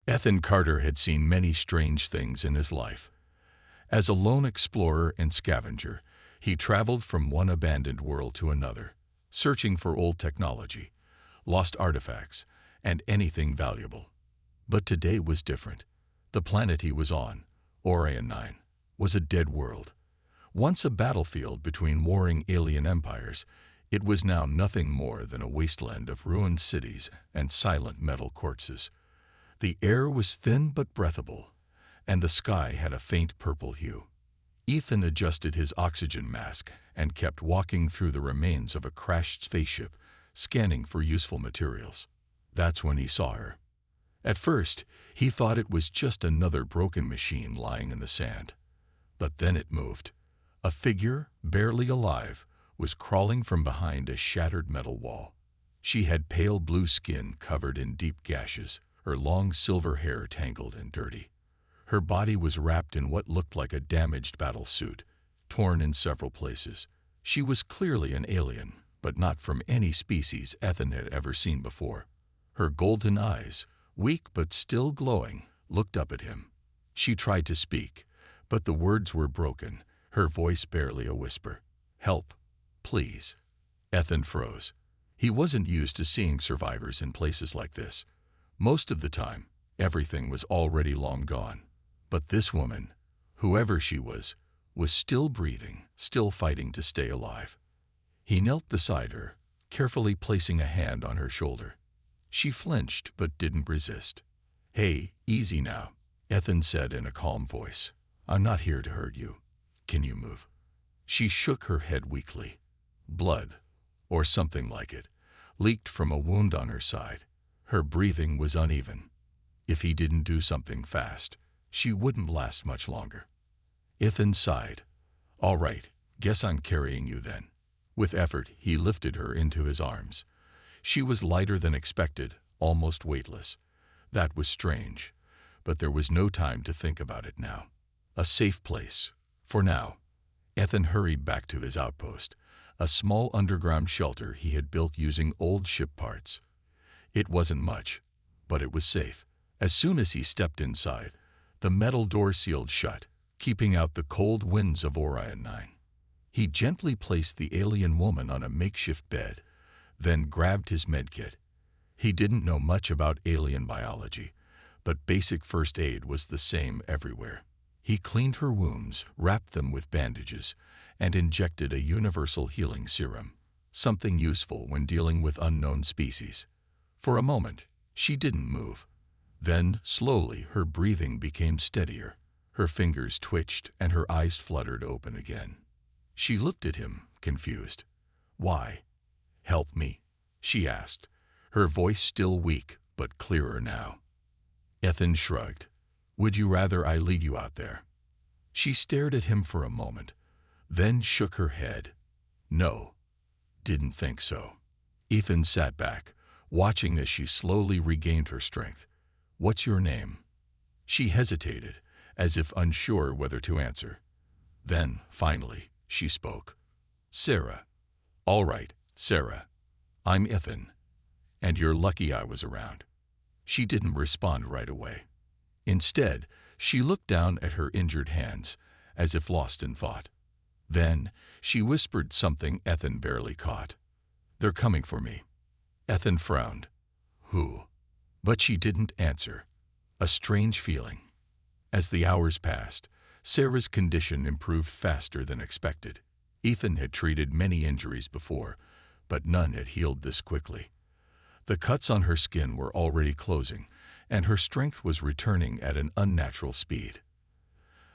Ethan Carter had seen many strange things in his life. As a lone explorer and scavenger, he traveled from one abandoned world to another, searching for old technology, lost artifacts, and anything valuable. But today was different. The planet he was on, Orion 9, was a dead world. Once a battlefield between warring alien empires, it was now nothing more than a wasteland of ruined cities and silent metal corpses. The air was thin but breathable, and the sky had a faint purple hue. Ethan adjusted his oxygen mask and kept walking through the remains of a crashed spaceship, scanning for useful materials. That's when he saw her. At first, he thought it was just another broken machine lying in the sand. But then it moved. A figure, barely alive, was crawling from behind a shattered metal wall. She had pale blue skin covered in deep gashes, her long silver hair tangled and dirty. Her body was wrapped in what looked like a damaged battle suit, torn in several places. She was clearly an alien, but not from any species Ethan had ever seen before. Her golden eyes, weak but still glowing, looked up at him. She tried to speak, but the words were broken, her voice barely a whisper. "Help, please." Ethan froze. He wasn't used to seeing survivors in places like this. Most of the time, everything was already long gone. But this woman, whoever she was still breathing, still fighting to stay alive. He knelt beside her, carefully placing a hand on her shoulder. She flinched but didn't resist. "Hey, easy now," Ethan said in a calm voice. "I'm not here to hurt you. Can you move?" She shook her head weakly. Blood, or something like it, leaked from a wound on her side. Her breathing was uneven. If he didn't do something fast, she wouldn't last much longer. Ethan sighed. "All right, guess I'm carrying you then." With effort, he lifted her into his arms. She was lighter than expected, almost weightless. That was strange, but there was no time to think about it now. A safe place, for now. Ethan hurried back to his outpost, a small underground shelter he had built using old ship parts. It wasn't much, but it was safe. As soon as he stepped inside, the metal door sealed shut, keeping out the cold winds of Orion 9. He gently placed the alien woman on a makeshift bed, then grabbed his medkit. He didn't know much about alien biology, but basic first aid was the same everywhere. He cleaned her wounds, wrapped them with bandages, and injected a universal healing serum, something useful when dealing with unknown species. For a moment, she didn't move. Then, slowly, her breathing became steadier. Her fingers twitched and her eyes fluttered open again. She looked at him, confused. "Why? Help me," she asked, her voice still weak but clearer now. Ethan shrugged. "Would you rather I lead you out there?" She stared at him for a moment, then shook her head. "No, didn't think so." Ethan sat back, watching as she slowly regained her strength. "What's your name?" She hesitated, as if unsure whether to answer. Then, finally, she spoke. "Sarah." "All right, Sarah. I'm Ethan. And you're lucky I was around." She didn't respond right away. Instead, she looked down at her injured hands, as if lost in thought. Then, she whispered something Ethan barely caught. "They're coming for me." Ethan frowned. "Who?" But she didn't answer. A strange feeling. As the hours passed, Sarah's condition improved faster than expected. Ethan had treated many injuries before, but none had healed this quickly. The cuts on her skin were already closing, and her strength was returning at an unnatural speed.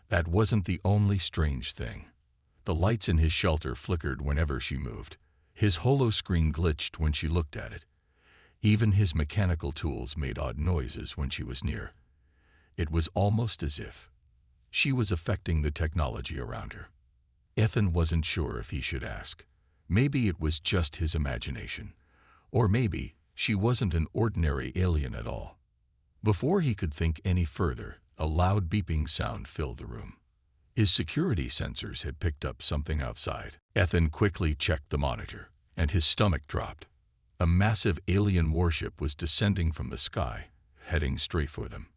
That wasn't the only strange thing. The lights in his shelter flickered whenever she moved. His holoscreen glitched when she looked at it. Even his mechanical tools made odd noises when she was near. It was almost as if she was affecting the technology around her. Ethan wasn't sure if he should ask. Maybe it was just his imagination. Or maybe she wasn't an ordinary alien at all. Before he could think any further, a loud beeping sound filled the room. His security sensors had picked up something outside. Ethan quickly checked the monitor, and his stomach dropped. A massive alien warship was descending from the sky, heading straight for them.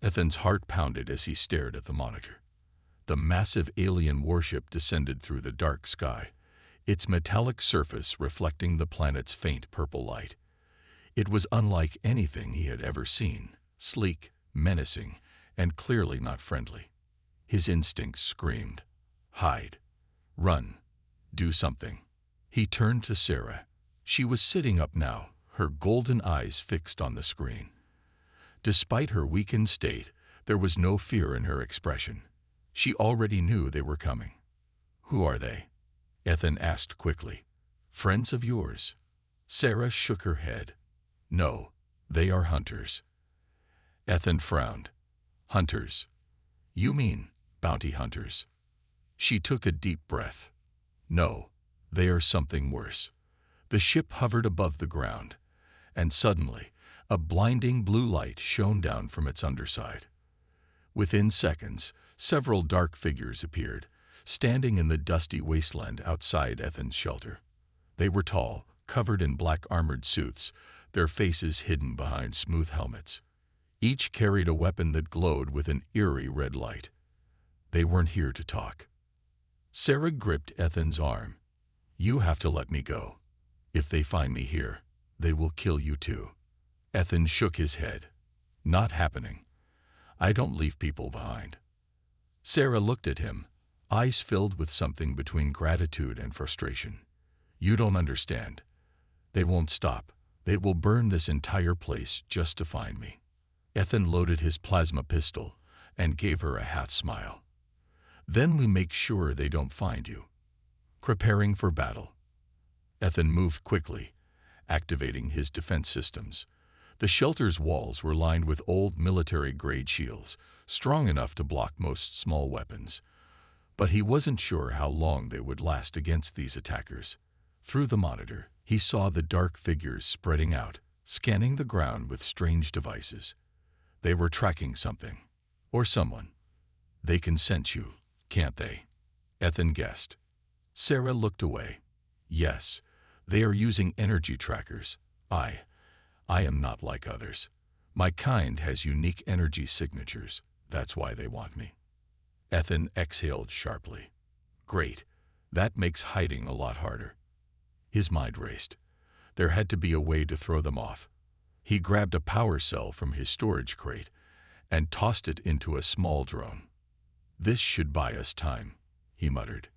Ethan's heart pounded as he stared at the monitor. The massive alien warship descended through the dark sky, its metallic surface reflecting the planet's faint purple light. It was unlike anything he had ever seen, sleek, menacing, and clearly not friendly. His instincts screamed, "Hide. Run. Do something." He turned to Sarah. She was sitting up now, her golden eyes fixed on the screen. Despite her weakened state, there was no fear in her expression. She already knew they were coming. "Who are they?" Ethan asked quickly. "Friends of yours?" Sarah shook her head. "No, they are hunters." Ethan frowned. "Hunters? You mean bounty hunters?" She took a deep breath. "No, they are something worse." The ship hovered above the ground, and suddenly, a blinding blue light shone down from its underside. Within seconds, several dark figures appeared, standing in the dusty wasteland outside Ethan's shelter. They were tall, covered in black armored suits, their faces hidden behind smooth helmets. Each carried a weapon that glowed with an eerie red light. They weren't here to talk. Sarah gripped Ethan's arm. "You have to let me go. If they find me here, they will kill you too." Ethan shook his head. "Not happening. I don't leave people behind." Sarah looked at him, eyes filled with something between gratitude and frustration. "You don't understand. They won't stop. They will burn this entire place just to find me." Ethan loaded his plasma pistol and gave her a half smile. "Then we make sure they don't find you." Preparing for battle. Ethan moved quickly, activating his defense systems. The shelter's walls were lined with old military-grade shields, strong enough to block most small weapons. But he wasn't sure how long they would last against these attackers. Through the monitor, he saw the dark figures spreading out, scanning the ground with strange devices. They were tracking something, or someone. "They can sense you, can't they?" Ethan guessed. Sarah looked away. "Yes, they are using energy trackers. I am not like others. My kind has unique energy signatures. That's why they want me." Ethan exhaled sharply. "Great. That makes hiding a lot harder." His mind raced. There had to be a way to throw them off. He grabbed a power cell from his storage crate and tossed it into a small drone. "This should buy us time," he muttered.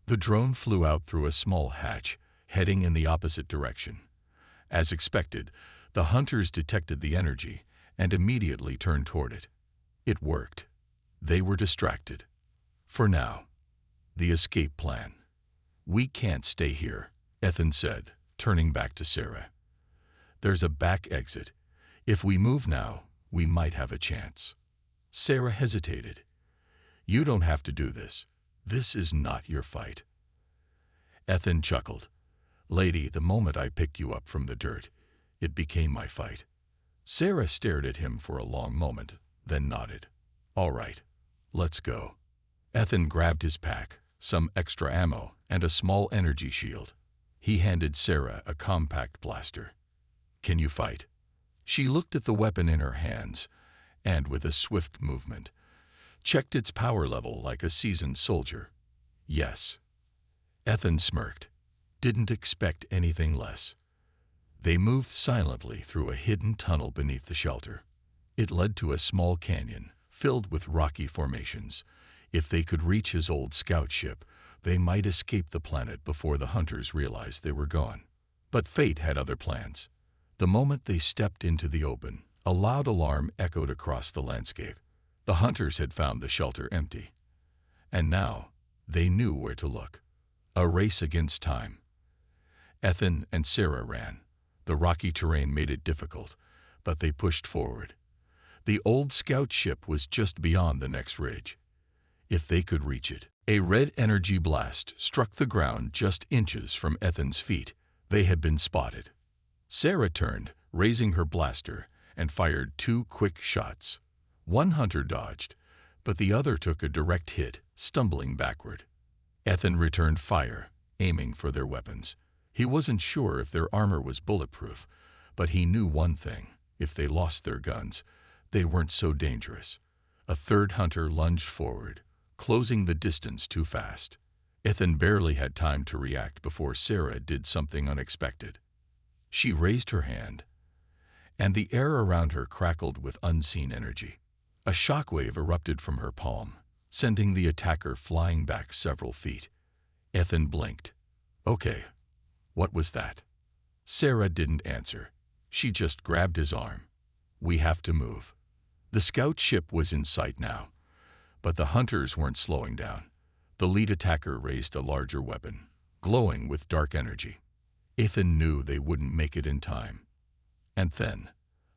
The drone flew out through a small hatch, heading in the opposite direction. As expected, the hunters detected the energy and immediately turned toward it. It worked. They were distracted. For now. The escape plan. "We can't stay here," Ethan said, turning back to Sarah. "There's a back exit. If we move now, we might have a chance." Sarah hesitated. "You don't have to do this. This is not your fight." Ethan chuckled. "Lady, the moment I picked you up from the dirt, it became my fight." Sarah stared at him for a long moment, then nodded. "All right, let's go." Ethan grabbed his pack, some extra ammo, and a small energy shield. He handed Sarah a compact blaster. "Can you fight?" She looked at the weapon in her hands, and with a swift movement, checked its power level like a seasoned soldier. "Yes." Ethan smirked. Didn't expect anything less. They moved silently through a hidden tunnel beneath the shelter. It led to a small canyon, filled with rocky formations. If they could reach his old scout ship, they might escape the planet before the hunters realized they were gone. But fate had other plans. The moment they stepped into the open, a loud alarm echoed across the landscape. The hunters had found the shelter empty. And now, they knew where to look. A race against time. Ethan and Sarah ran. The rocky terrain made it difficult, but they pushed forward. The old scout ship was just beyond the next ridge. If they could reach it. A red energy blast struck the ground just inches from Ethan's feet. They had been spotted. Sarah turned, raising her blaster, and fired 2 quick shots. One hunter dodged, but the other took a direct hit, stumbling backward. Ethan returned fire, aiming for their weapons. He wasn't sure if their armor was bulletproof, but he knew one thing: if they lost their guns, They weren't so dangerous. A third hunter lunged forward, closing the distance too fast. Ethan barely had time to react before Sarah did something unexpected. She raised her hand, and the air around her crackled with unseen energy. A shockwave erupted from her palm, sending the attacker flying back several feet. Ethan blinked. Okay, what was that? Sarah didn't answer. She just grabbed his arm. We have to move. The scout ship was in sight now, but the hunters weren't slowing down. The lead attacker raised a larger weapon, glowing with dark energy. Ethan knew they wouldn't make it in time. And then,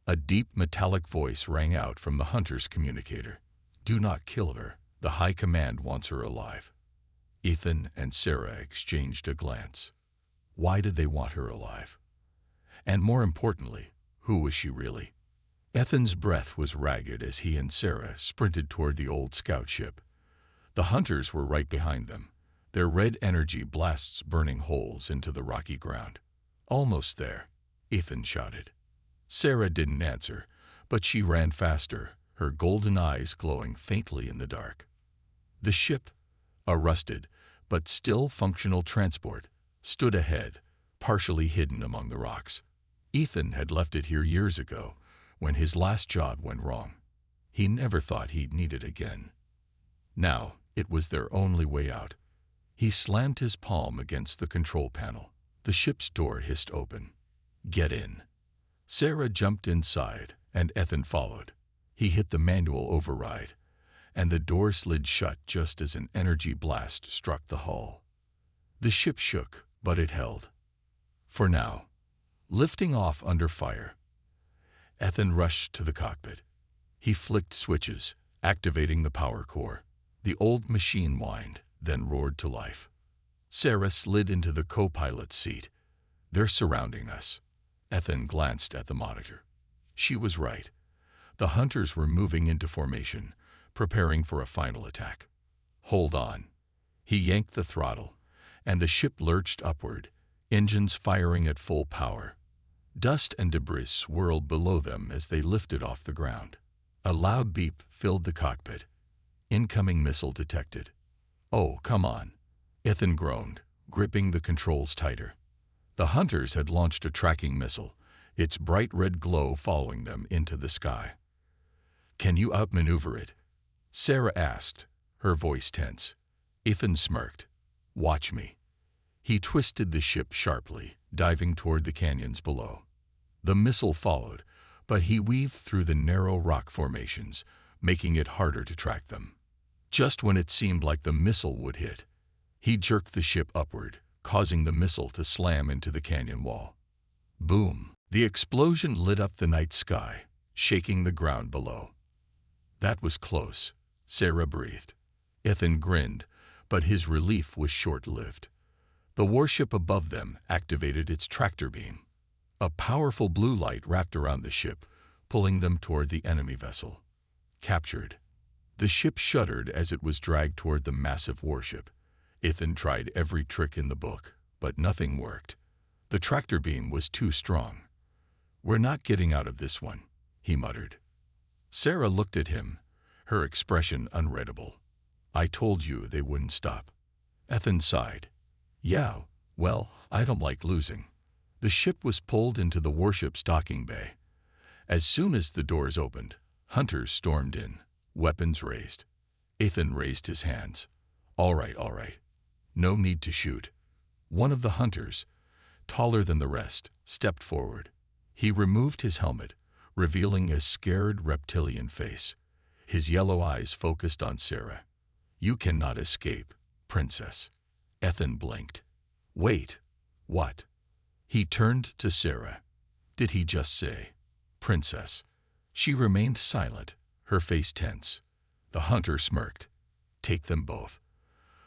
a deep metallic voice rang out from the hunter's communicator. Do not kill her. The High Command wants her alive. Ethan and Sarah exchanged a glance. Why did they want her alive? And more importantly, who was she really? Ethan's breath was ragged as he and Sarah sprinted toward the old scout ship. The hunters were right behind them, their red energy blasts burning holes into the rocky ground. Almost there, Ethan shouted. Sarah didn't answer, but she ran faster, her golden eyes glowing faintly in the dark. The ship, a rusted but still functional transport, stood ahead, partially hidden among the rocks. Ethan had left it here years ago, when his last job went wrong. He never thought he'd need it again. Now, it was their only way out. He slammed his palm against the control panel. The ship's door hissed open. Get in. Sarah jumped inside, and Ethan followed. He hit the manual override, and the door slid shut just as an energy blast struck the hull. The ship shook, but it held. For now, lifting off under fire. Ethan rushed to the cockpit. He flicked switches, activating the power core. The old machine whined, then roared to life. Sarah slid into the co-pilot's seat. They're surrounding us. Ethan glanced at the monitor. She was right. The hunters were moving into formation, preparing for a final attack. Hold on. He yanked the throttle, and the ship lurched upward, engines firing at full power. Dust and debris swirled below them as they lifted off the ground. A loud beep filled the cockpit. Incoming missile detected. Oh, come on. Ethan groaned, gripping the controls tighter. The hunters had launched a tracking missile, its bright red glow following them into the sky. Can you outmaneuver it? Sarah asked, her voice tense. Ethan smirked. Watch me. He twisted the ship sharply, diving toward the canyons below. The missile followed, but he weaved through the narrow rock formations, making it harder to track them. Just when it seemed like the missile would hit, he jerked the ship upward, causing the missile to slam into the canyon wall. Boom! The explosion lit up the night sky, shaking the ground below. That was close, Sarah breathed. Ethan grinned, but his relief was short-lived. The warship above them activated its tractor beam. A powerful blue light wrapped around the ship, pulling them toward the enemy vessel. Captured. The ship shuddered as it was dragged toward the massive warship. Ethan tried every trick in the book, but nothing worked. The tractor beam was too strong. We're not getting out of this one, he muttered. Sarah looked at him, her expression unreadable. I told you they wouldn't stop. Ethan sighed. Yeah, well, I don't like losing. The ship was pulled into the warship's docking bay. As soon as the doors opened, hunters stormed in, weapons raised. Ethan raised his hands. All right. No need to shoot. One of the hunters, taller than the rest, stepped forward. He removed his helmet, revealing a scared reptilian face. His yellow eyes focused on Sarah. You cannot escape, princess. Ethan blinked. Wait, what? He turned to Sarah. Did he just say, princess? She remained silent, her face tense. The hunter smirked. Take them both.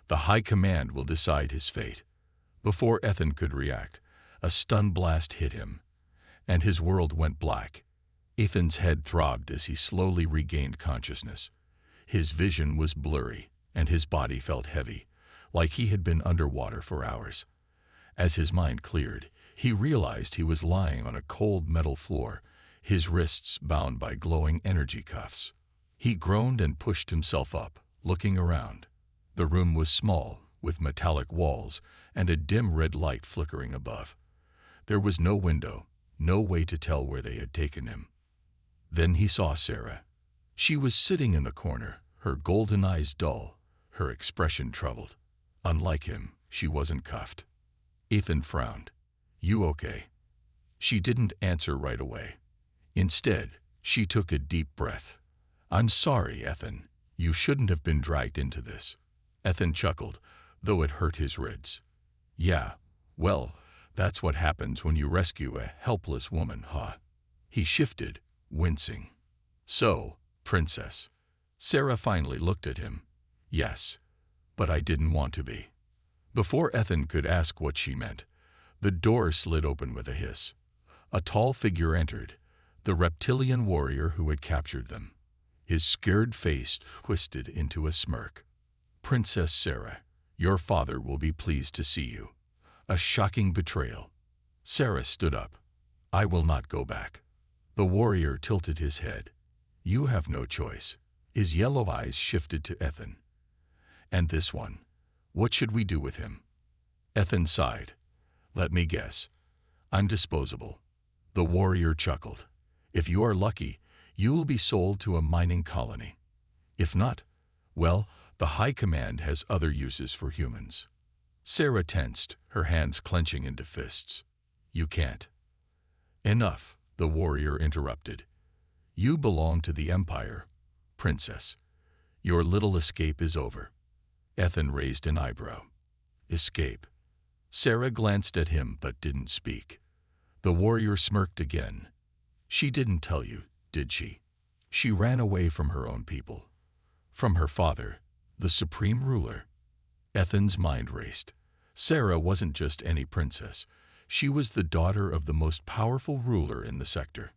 The High Command will decide his fate. Before Ethan could react, a stun blast hit him, and his world went black. Ethan's head throbbed as he slowly regained consciousness. His vision was blurry, and his body felt heavy, like he had been underwater for hours. As his mind cleared, he realized he was lying on a cold metal floor, his wrists bound by glowing energy cuffs. He groaned and pushed himself up, looking around. The room was small, with metallic walls and a dim red light flickering above. There was no window, no way to tell where they had taken him. Then he saw Sarah. She was sitting in the corner, her golden eyes dull, her expression troubled. Unlike him, she wasn't cuffed. Ethan frowned. "You okay?" She didn't answer right away. Instead, she took a deep breath. "I'm sorry, Ethan. You shouldn't have been dragged into this." Ethan chuckled, though it hurt his ribs. "Yeah, well, that's what happens when you rescue a helpless woman, huh?" He shifted, wincing. "So, Princess." Sarah finally looked at him. "Yes, but I didn't want to be." Before Ethan could ask what she meant, the door slid open with a hiss. A tall figure entered, the reptilian warrior who had captured them. His scared face twisted into a smirk. "Princess Sarah, your father will be pleased to see you." A shocking betrayal. Sarah stood up. "I will not go back." The warrior tilted his head. "You have no choice." His yellow eyes shifted to Ethan. "And this one, what should we do with him?" Ethan sighed. "Let me guess. I'm disposable." The warrior chuckled. "If you are lucky, you will be sold to a mining colony. If not, well, the High Command has other uses for humans." Sarah tensed, her hands clenching into fists. "You can't." "Enough," the warrior interrupted. "You belong to the Empire, Princess. Your little escape is over." Ethan raised an eyebrow. "Escape?" Sarah glanced at him but didn't speak. The warrior smirked again. "She didn't tell you, did she? She ran away from her own people. From her father, the supreme ruler." Ethan's mind raced. Sarah wasn't just any princess. She was the daughter of the most powerful ruler in the sector.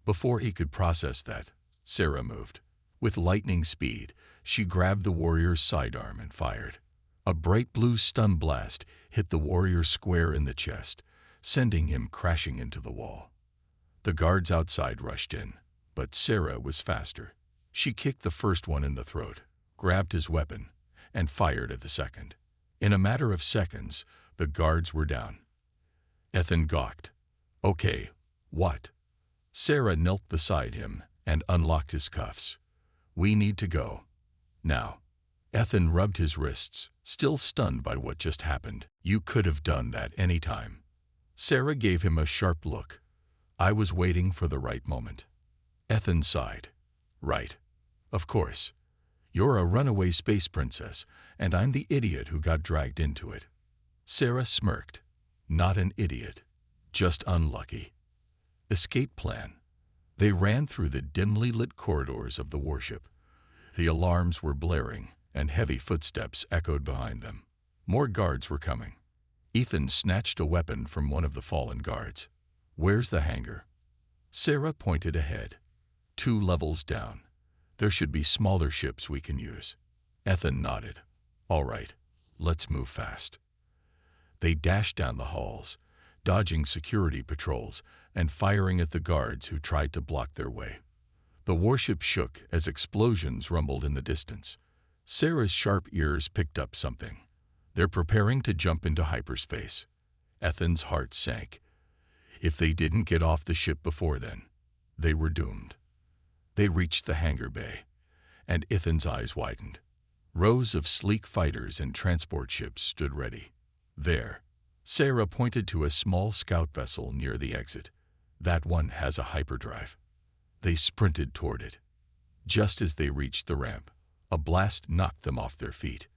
Before he could process that, Sarah moved. With lightning speed, she grabbed the warrior's sidearm and fired. A bright blue stun blast hit the warrior square in the chest, sending him crashing into the wall. The guards outside rushed in, but Sarah was faster. She kicked the first one in the throat, grabbed his weapon, and fired at the second. In a matter of seconds, the guards were down. Ethan gawked. "Okay, what?" Sarah knelt beside him and unlocked his cuffs. "We need to go. Now." Ethan rubbed his wrists, still stunned by what just happened. "You could have done that any time." Sarah gave him a sharp look. "I was waiting for the right moment." Ethan sighed. "Right. Of course. You're a runaway space princess, and I'm the idiot who got dragged into it." Sarah smirked. "Not an idiot. Just unlucky." Escape plan. They ran through the dimly lit corridors of the warship. The alarms were blaring, and heavy footsteps echoed behind them. More guards were coming. Ethan snatched a weapon from one of the fallen guards. "Where's the hangar?" Sarah pointed ahead. 2 levels down. There should be smaller ships we can use." Ethan nodded. "All right, let's move fast." They dashed down the halls, dodging security patrols and firing at the guards who tried to block their way. The warship shook as explosions rumbled in the distance. Sarah's sharp ears picked up something. They're preparing to jump into hyperspace. Ethan's heart sank. If they didn't get off the ship before then, they were doomed. They reached the hangar bay, and Ethan's eyes widened. Rows of sleek fighters and transport ships stood ready. There, Sarah pointed to a small scout vessel near the exit. "That one has a hyperdrive." They sprinted toward it. Just as they reached the ramp, a blast knocked them off their feet.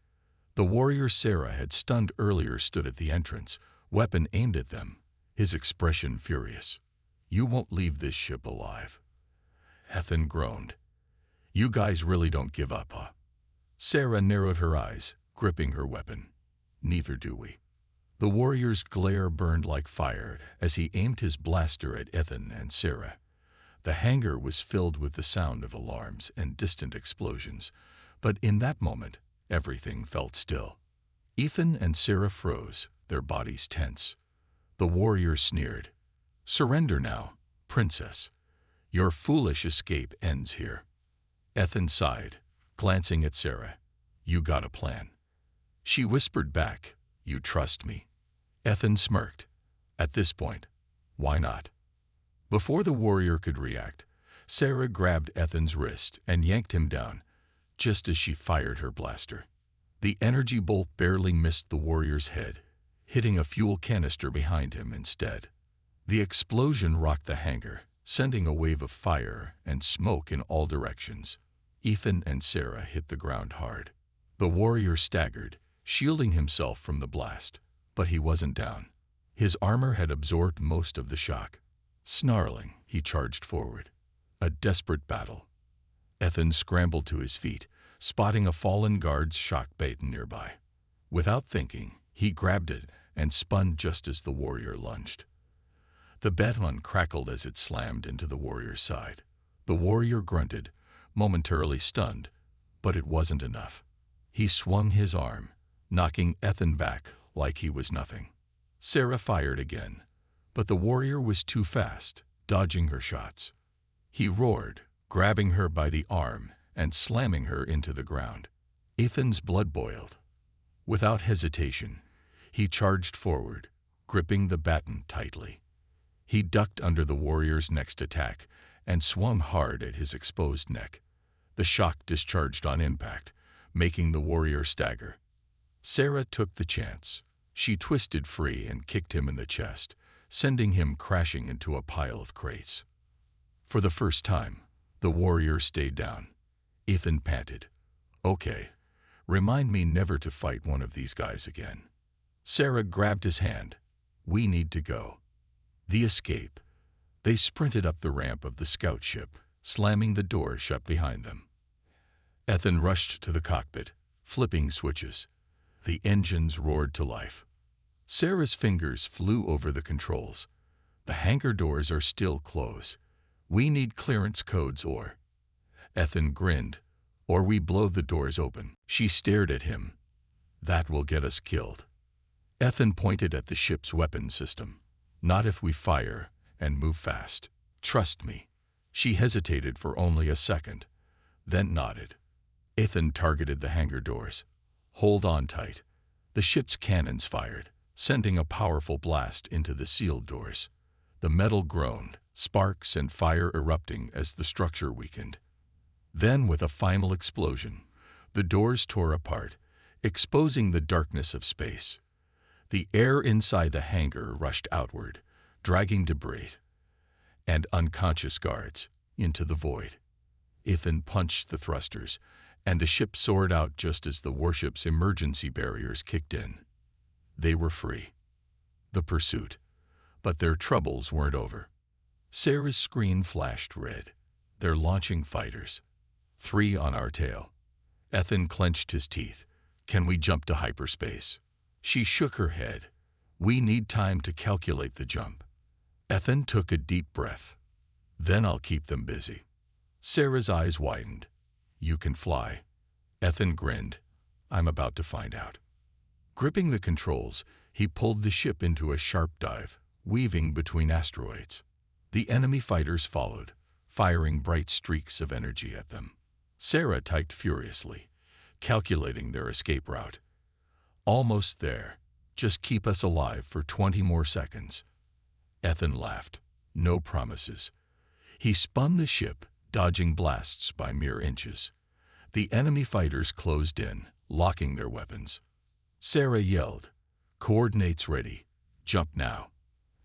The warrior Sarah had stunned earlier stood at the entrance, weapon aimed at them, his expression furious. "You won't leave this ship alive." Ethan groaned. "You guys really don't give up, huh?" Sarah narrowed her eyes, gripping her weapon. "Neither do we." The warrior's glare burned like fire as he aimed his blaster at Ethan and Sarah. The hangar was filled with the sound of alarms and distant explosions, but in that moment, everything felt still. Ethan and Sarah froze, their bodies tense. The warrior sneered. "Surrender now, princess. Your foolish escape ends here. Ethan sighed, glancing at Sarah. You got a plan. She whispered back, you trust me. Ethan smirked. At this point, why not? Before the warrior could react, Sarah grabbed Ethan's wrist and yanked him down, just as she fired her blaster. The energy bolt barely missed the warrior's head, hitting a fuel canister behind him instead. The explosion rocked the hangar, sending a wave of fire and smoke in all directions. Ethan and Sarah hit the ground hard. The warrior staggered, shielding himself from the blast, but he wasn't down. His armor had absorbed most of the shock. Snarling, he charged forward. A desperate battle. Ethan scrambled to his feet, spotting a fallen guard's shock baton nearby. Without thinking, he grabbed it and spun just as the warrior lunged. The baton crackled as it slammed into the warrior's side. The warrior grunted, momentarily stunned, but it wasn't enough. He swung his arm, knocking Ethan back like he was nothing. Sarah fired again, but the warrior was too fast, dodging her shots. He roared, grabbing her by the arm and slamming her into the ground. Ethan's blood boiled. Without hesitation, he charged forward, gripping the baton tightly. He ducked under the warrior's next attack and swung hard at his exposed neck. The shock discharged on impact, making the warrior stagger. Sarah took the chance. She twisted free and kicked him in the chest, sending him crashing into a pile of crates. For the first time, the warrior stayed down. Ethan panted. Okay, remind me never to fight one of these guys again. Sarah grabbed his hand. We need to go. The escape. They sprinted up the ramp of the scout ship, slamming the door shut behind them. Ethan rushed to the cockpit, flipping switches. The engines roared to life. Sarah's fingers flew over the controls. The hangar doors are still closed. We need clearance codes or... Ethan grinned. Or we blow the doors open. She stared at him. That will get us killed. Ethan pointed at the ship's weapon system. Not if we fire and move fast. Trust me. She hesitated for only a second, then nodded. Ethan targeted the hangar doors. Hold on tight. The ship's cannons fired, sending a powerful blast into the sealed doors. The metal groaned, sparks and fire erupting as the structure weakened. Then, with a final explosion, the doors tore apart, exposing the darkness of space. The air inside the hangar rushed outward, dragging debris and unconscious guards into the void. Ethan punched the thrusters, and the ship soared out just as the warship's emergency barriers kicked in. They were free. The pursuit. But their troubles weren't over. Sarah's screen flashed red. They're launching fighters. 3 on our tail. Ethan clenched his teeth. Can we jump to hyperspace? She shook her head. We need time to calculate the jump. Ethan took a deep breath. Then I'll keep them busy. Sarah's eyes widened. You can fly. Ethan grinned. I'm about to find out. Gripping the controls, he pulled the ship into a sharp dive, weaving between asteroids. The enemy fighters followed, firing bright streaks of energy at them. Sarah typed furiously, calculating their escape route. Almost there. Just keep us alive for 20 more seconds. Ethan laughed. No promises. He spun the ship, dodging blasts by mere inches. The enemy fighters closed in, locking their weapons. Sarah yelled, "Coordinates ready. Jump now."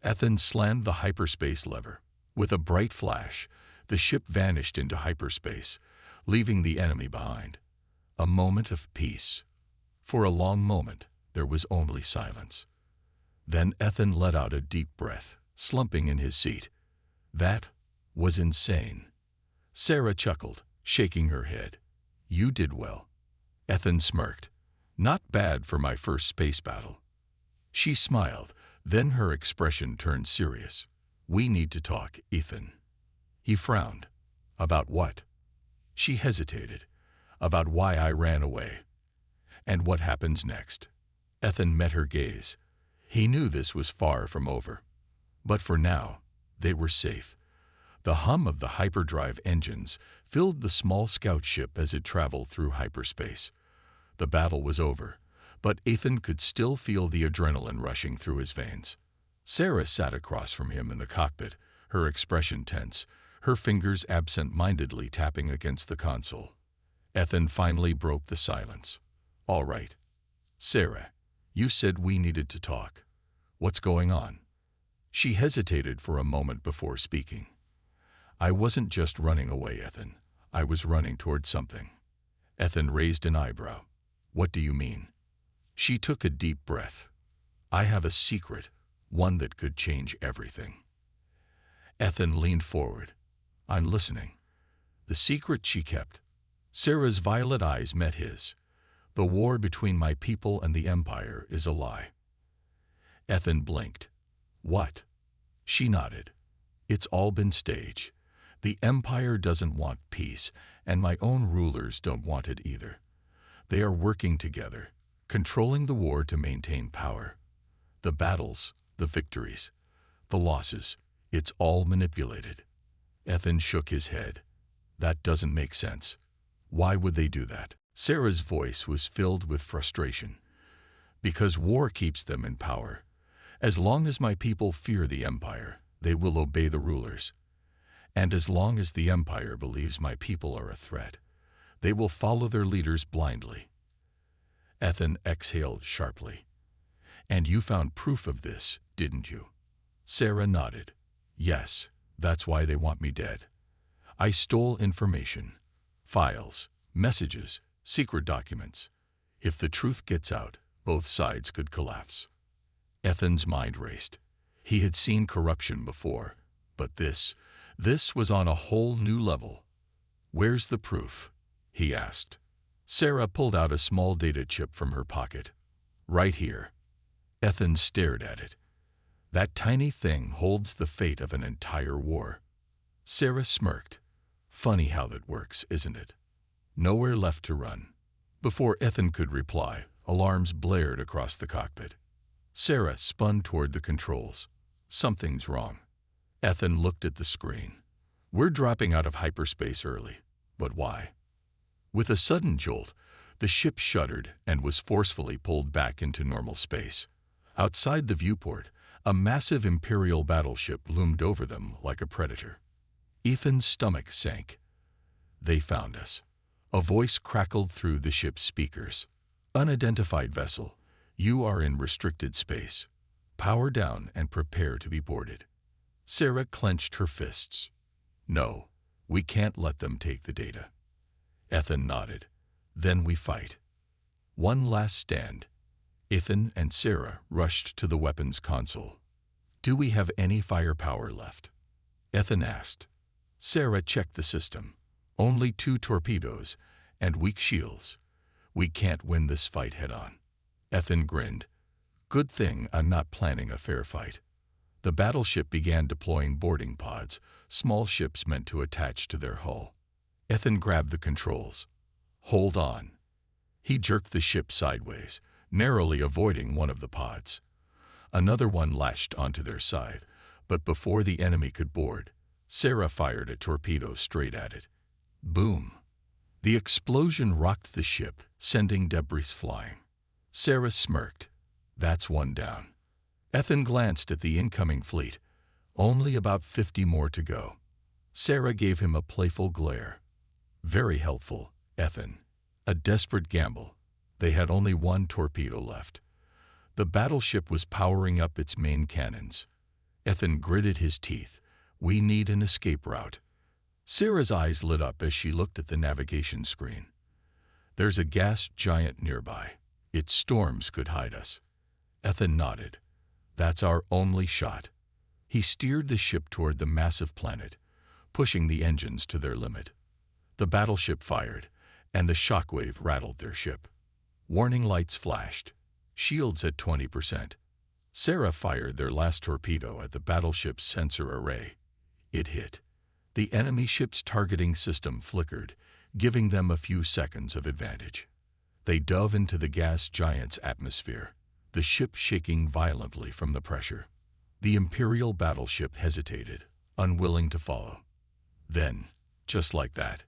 Ethan slammed the hyperspace lever. With a bright flash, the ship vanished into hyperspace, leaving the enemy behind. A moment of peace. For a long moment, there was only silence. Then Ethan let out a deep breath, slumping in his seat. That was insane. Sarah chuckled, shaking her head. You did well. Ethan smirked. Not bad for my first space battle. She smiled, then her expression turned serious. We need to talk, Ethan. He frowned. About what? She hesitated. About why I ran away. And what happens next. Ethan met her gaze. He knew this was far from over. But for now, they were safe. The hum of the hyperdrive engines filled the small scout ship as it traveled through hyperspace. The battle was over, but Ethan could still feel the adrenaline rushing through his veins. Sarah sat across from him in the cockpit, her expression tense, her fingers absent-mindedly tapping against the console. Ethan finally broke the silence. "All right. Sarah, you said we needed to talk. What's going on?" She hesitated for a moment before speaking. "I wasn't just running away, Ethan. I was running toward something." Ethan raised an eyebrow. "What do you mean?" She took a deep breath. "I have a secret, one that could change everything." Ethan leaned forward. "I'm listening." The secret she kept. Sarah's violet eyes met his. "The war between my people and the Empire is a lie." Ethan blinked. "What?" She nodded. "It's all been staged. The Empire doesn't want peace, and my own rulers don't want it either. They are working together, controlling the war to maintain power. The battles, the victories, the losses, it's all manipulated." Ethan shook his head. "That doesn't make sense. Why would they do that?" Sarah's voice was filled with frustration. "Because war keeps them in power. As long as my people fear the Empire, they will obey the rulers. And as long as the Empire believes my people are a threat, they will follow their leaders blindly." Ethan exhaled sharply. "And you found proof of this, didn't you?" Sarah nodded. "Yes, that's why they want me dead. I stole information, files, messages, secret documents. If the truth gets out, both sides could collapse." Ethan's mind raced. He had seen corruption before, but this was on a whole new level. "Where's the proof?" he asked. Sarah pulled out a small data chip from her pocket. "Right here." Ethan stared at it. "That tiny thing holds the fate of an entire war." Sarah smirked. "Funny how that works, isn't it?" Nowhere left to run. Before Ethan could reply, alarms blared across the cockpit. Sarah spun toward the controls. "Something's wrong." Ethan looked at the screen. "We're dropping out of hyperspace early. But why?" With a sudden jolt, the ship shuddered and was forcefully pulled back into normal space. Outside the viewport, a massive Imperial battleship loomed over them like a predator. Ethan's stomach sank. "They found us." A voice crackled through the ship's speakers. "Unidentified vessel, you are in restricted space. Power down and prepare to be boarded." Sarah clenched her fists. "No, we can't let them take the data." Ethan nodded. "Then we fight." One last stand. Ethan and Sarah rushed to the weapons console. "Do we have any firepower left?" Ethan asked. Sarah checked the system. "Only 2 torpedoes and weak shields. We can't win this fight head-on." Ethan grinned. "Good thing I'm not planning a fair fight." The battleship began deploying boarding pods, small ships meant to attach to their hull. Ethan grabbed the controls. "Hold on." He jerked the ship sideways, narrowly avoiding one of the pods. Another one lashed onto their side, but before the enemy could board, Sarah fired a torpedo straight at it. Boom! The explosion rocked the ship, sending debris flying. Sarah smirked. "That's one down." Ethan glanced at the incoming fleet. Only about 50 more to go. Sarah gave him a playful glare. "Very helpful, Ethan." A desperate gamble. They had only 1 torpedo left. The battleship was powering up its main cannons. Ethan gritted his teeth. "We need an escape route." Sarah's eyes lit up as she looked at the navigation screen. "There's a gas giant nearby. Its storms could hide us." Ethan nodded. "That's our only shot." He steered the ship toward the massive planet, pushing the engines to their limit. The battleship fired, and the shockwave rattled their ship. Warning lights flashed. Shields at 20%. Sarah fired their last torpedo at the battleship's sensor array. It hit. The enemy ship's targeting system flickered, giving them a few seconds of advantage. They dove into the gas giant's atmosphere, the ship shaking violently from the pressure. The Imperial battleship hesitated, unwilling to follow. Then, just like that,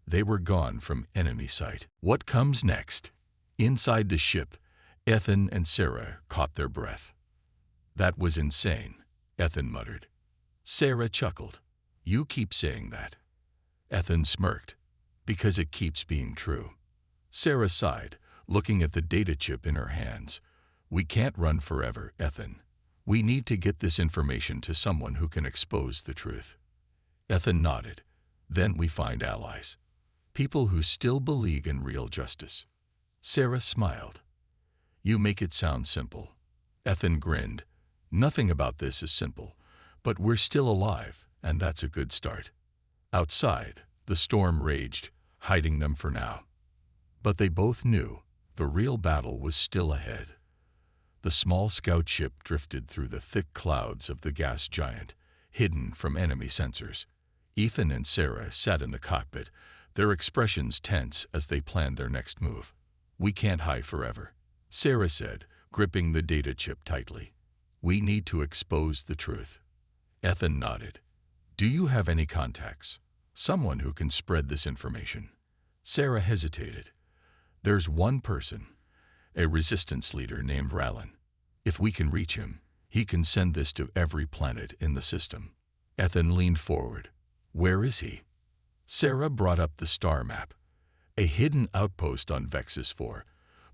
they were gone from enemy sight. What comes next? Inside the ship, Ethan and Sarah caught their breath. "That was insane," Ethan muttered. Sarah chuckled. "You keep saying that." Ethan smirked. "Because it keeps being true." Sarah sighed, looking at the data chip in her hands. "We can't run forever, Ethan. We need to get this information to someone who can expose the truth." Ethan nodded. "Then we find allies. People who still believe in real justice." Sarah smiled. "You make it sound simple." Ethan grinned. "Nothing about this is simple, but we're still alive, and that's a good start." Outside, the storm raged, hiding them for now. But they both knew the real battle was still ahead. The small scout ship drifted through the thick clouds of the gas giant, hidden from enemy sensors. Ethan and Sarah sat in the cockpit, their expressions tense as they planned their next move. "We can't hide forever," Sarah said, gripping the data chip tightly. "We need to expose the truth." Ethan nodded. "Do you have any contacts? Someone who can spread this information?" Sarah hesitated. "There's one person, a resistance leader named Rallin. If we can reach him, he can send this to every planet in the system." Ethan leaned forward. "Where is he?" Sarah brought up the star map. "A hidden outpost on Vexus 4,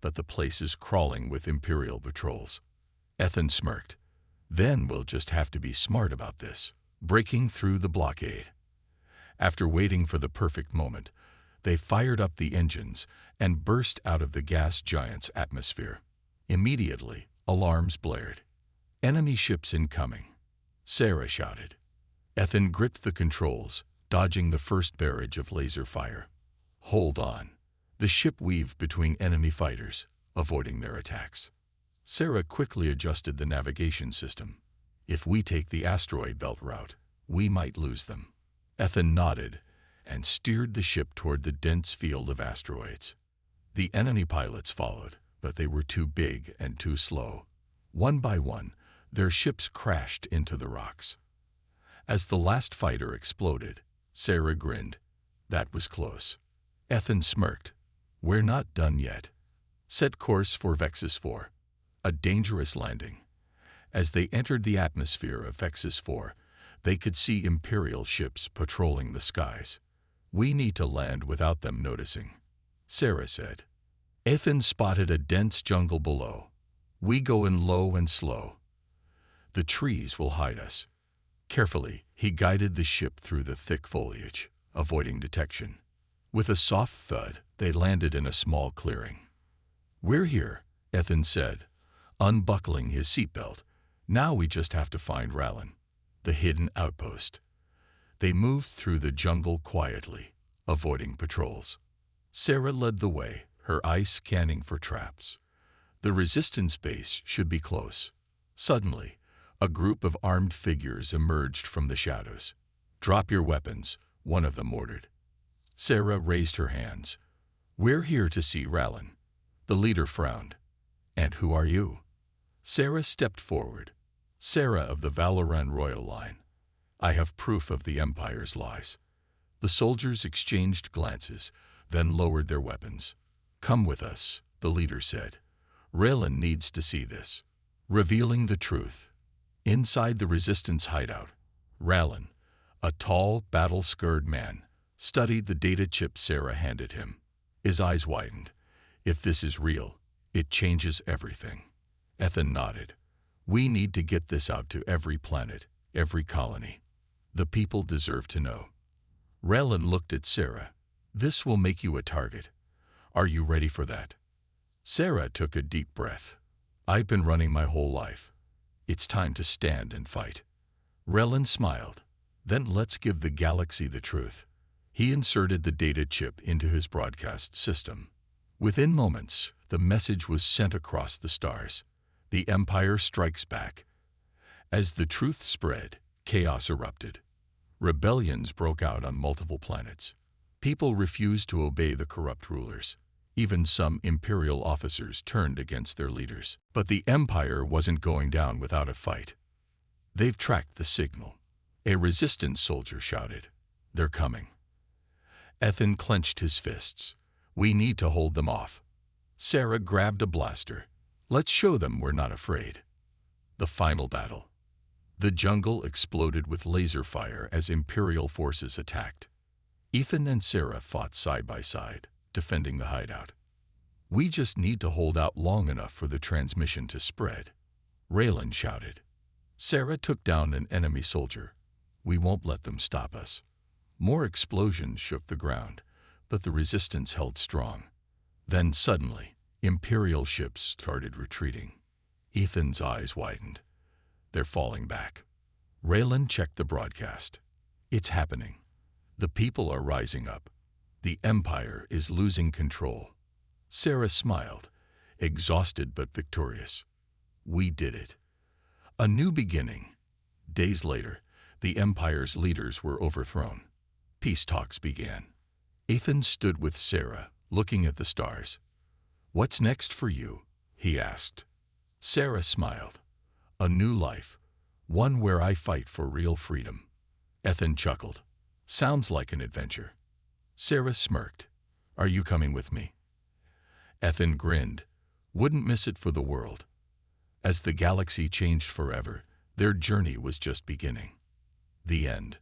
but the place is crawling with Imperial patrols." Ethan smirked. "Then we'll just have to be smart about this, breaking through the blockade." After waiting for the perfect moment, they fired up the engines and burst out of the gas giant's atmosphere. Immediately, alarms blared. "Enemy ships incoming," Sarah shouted. Ethan gripped the controls, dodging the first barrage of laser fire. "Hold on." The ship weaved between enemy fighters, avoiding their attacks. Sarah quickly adjusted the navigation system. "If we take the asteroid belt route, we might lose them." Ethan nodded and steered the ship toward the dense field of asteroids. The enemy pilots followed, but they were too big and too slow. One by one, their ships crashed into the rocks. As the last fighter exploded, Sarah grinned. "That was close." Ethan smirked. "We're not done yet." Set course for Vexus 4. A dangerous landing. As they entered the atmosphere of Vexus 4, they could see Imperial ships patrolling the skies. "We need to land without them noticing," Sarah said. Ethan spotted a dense jungle below. "We go in low and slow. The trees will hide us." Carefully, he guided the ship through the thick foliage, avoiding detection. With a soft thud, they landed in a small clearing. "We're here," Ethan said, unbuckling his seatbelt. "Now we just have to find Rallin, the hidden outpost." They moved through the jungle quietly, avoiding patrols. Sarah led the way, her eyes scanning for traps. The resistance base should be close. Suddenly, a group of armed figures emerged from the shadows. "Drop your weapons," one of them ordered. Sarah raised her hands. "We're here to see Rallin." The leader frowned. "And who are you?" Sarah stepped forward. "Sarah of the Valoran royal line. I have proof of the Empire's lies." The soldiers exchanged glances, then lowered their weapons. "Come with us," the leader said. "Rallin needs to see this." Revealing the truth. Inside the resistance hideout, Rallin, a tall, battle-scarred man, studied the data chip Sarah handed him. His eyes widened. "If this is real, it changes everything." Ethan nodded. "We need to get this out to every planet, every colony. The people deserve to know." Rallin looked at Sarah. "This will make you a target. Are you ready for that?" Sarah took a deep breath. "I've been running my whole life. It's time to stand and fight." Rallin smiled. "Then let's give the galaxy the truth." He inserted the data chip into his broadcast system. Within moments, the message was sent across the stars. The Empire strikes back. As the truth spread, chaos erupted. Rebellions broke out on multiple planets. People refused to obey the corrupt rulers. Even some Imperial officers turned against their leaders. But the Empire wasn't going down without a fight. "They've tracked the signal," a resistance soldier shouted. They're coming. Ethan clenched his fists. We need to hold them off. Sarah grabbed a blaster. Let's show them we're not afraid. The final battle. The jungle exploded with laser fire as Imperial forces attacked. Ethan and Sarah fought side by side, defending the hideout. We just need to hold out long enough for the transmission to spread, Raylan shouted. Sarah took down an enemy soldier. We won't let them stop us. More explosions shook the ground, but the resistance held strong. Then suddenly, Imperial ships started retreating. Ethan's eyes widened. They're falling back. Raylan checked the broadcast. It's happening. The people are rising up. The Empire is losing control. Sarah smiled, exhausted but victorious. We did it. A new beginning. Days later, the Empire's leaders were overthrown. Peace talks began. Ethan stood with Sarah, looking at the stars. What's next for you? He asked. Sarah smiled. A new life, one where I fight for real freedom. Ethan chuckled. Sounds like an adventure. Sarah smirked. Are you coming with me? Ethan grinned. Wouldn't miss it for the world. As the galaxy changed forever, their journey was just beginning. The end.